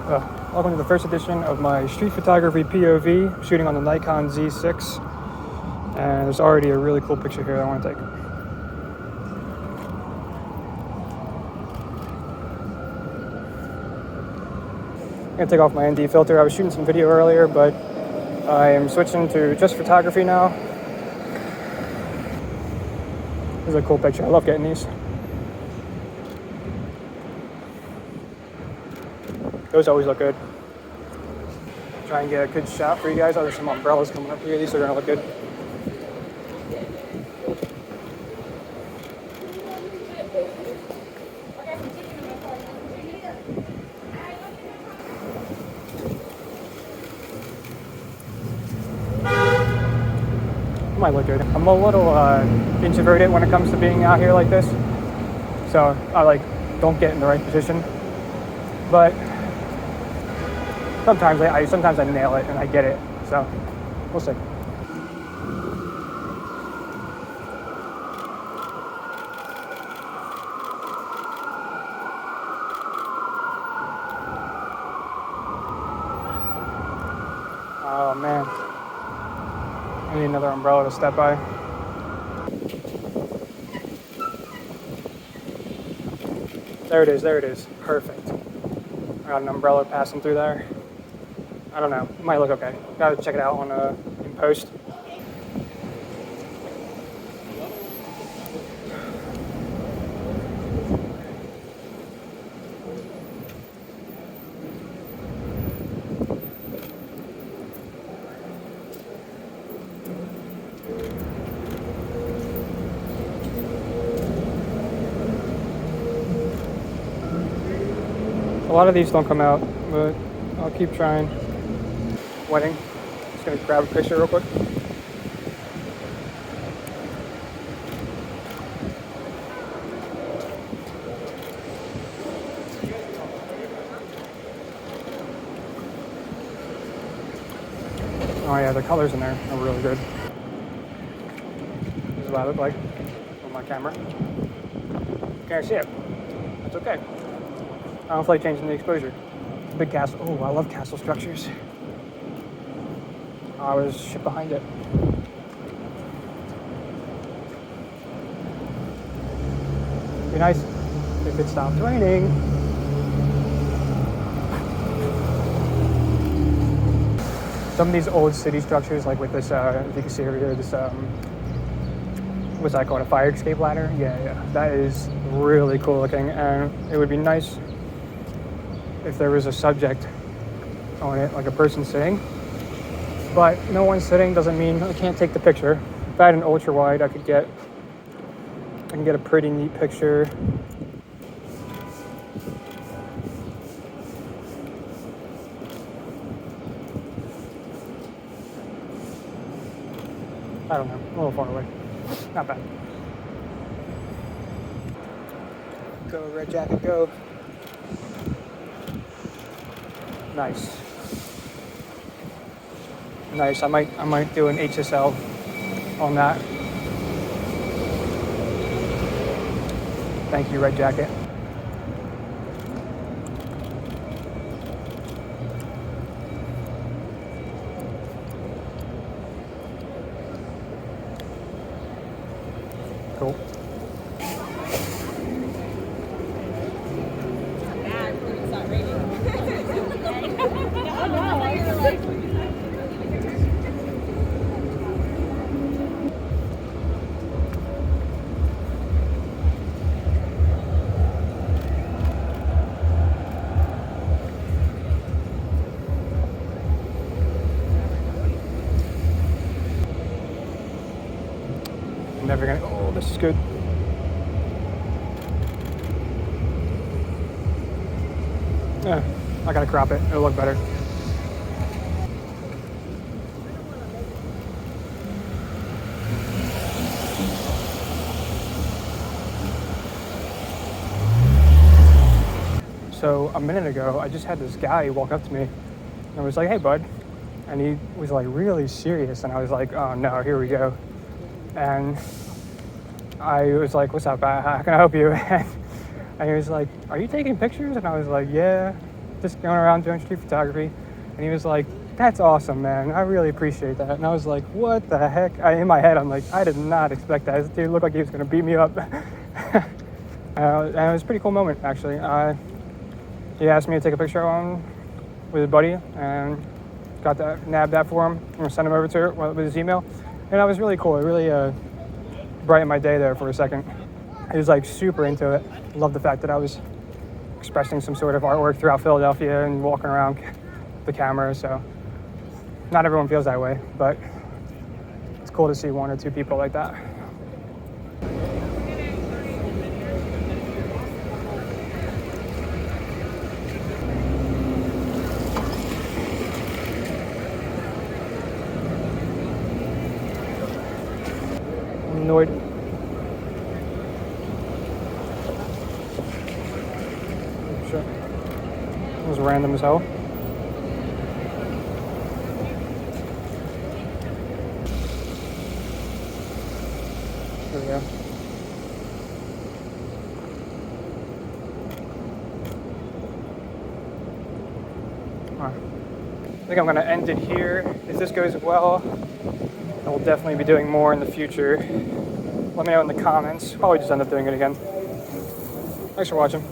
Welcome to the first edition of my street photography POV, shooting on the Nikon Z6. And there's already a really cool picture here I want to take. I'm going to take off my ND filter. I was shooting some video earlier, but I am switching to just photography now. This is a cool picture. I love getting these. Those always look good. Try and get a good shot for you guys. Oh, there's some umbrellas coming up here. These are gonna look good. Might look good. I'm a little introverted when it comes to being out here like this, so I don't get in the right position. But sometimes I nail it and I get it. So we'll see. Oh man, I need another umbrella to step by. There it is. Perfect. I got an umbrella passing through there. I don't know. It might look okay. Gotta check it out in post. A lot of these don't come out, but I'll keep trying. Wedding. Just gonna grab a picture real quick. Oh yeah, the colors in there are really good. This is what I look like on my camera. Can't see it. That's okay. I don't feel like changing the exposure. Big castle. Oh, I love castle structures. Oh, there's shit behind it. Be nice if it stopped raining. Some of these old city structures, like with this, if you can see over here, this, what's that called, a fire escape ladder? Yeah, that is really cool looking, and it would be nice if there was a subject on it, like a person sitting. But no one sitting doesn't mean I can't take the picture. If I had an ultra wide, I can get a pretty neat picture. I don't know, a little far away. Not bad. Go, red jacket, go. Nice. Nice. I might do an HSL on that. Thank you, red jacket. Cool. I'm never gonna. Oh, this is good. Yeah, I gotta crop it. It'll look better. So a minute ago, I just had this guy walk up to me and I was like, "Hey, bud," and he was like really serious, and I was like, "Oh no, here we go." And I was like, "What's up? How can I help you?" And he was like, "Are you taking pictures?" And I was like, "Yeah." just going around doing street photography. And he was like, "That's awesome, man. I really appreciate that." And I was like, "What the heck?" In my head, I'm like, I did not expect that. This dude looked like he was going to beat me up. And it was a pretty cool moment, actually. He asked me to take a picture of him with his buddy, and got that, nabbed that for him, and sent him over to her with his email. And that was really cool. It really brightened my day there for a second. He was like super into it. Loved the fact that I was expressing some sort of artwork throughout Philadelphia and walking around the camera. So not everyone feels that way, but it's cool to see one or two people like that. Annoyed. Sure. It was random as hell. There we go. I think I'm going to end it here. If this goes well, I will definitely be doing more in the future. Let me know in the comments. Probably just end up doing it again. Thanks for watching.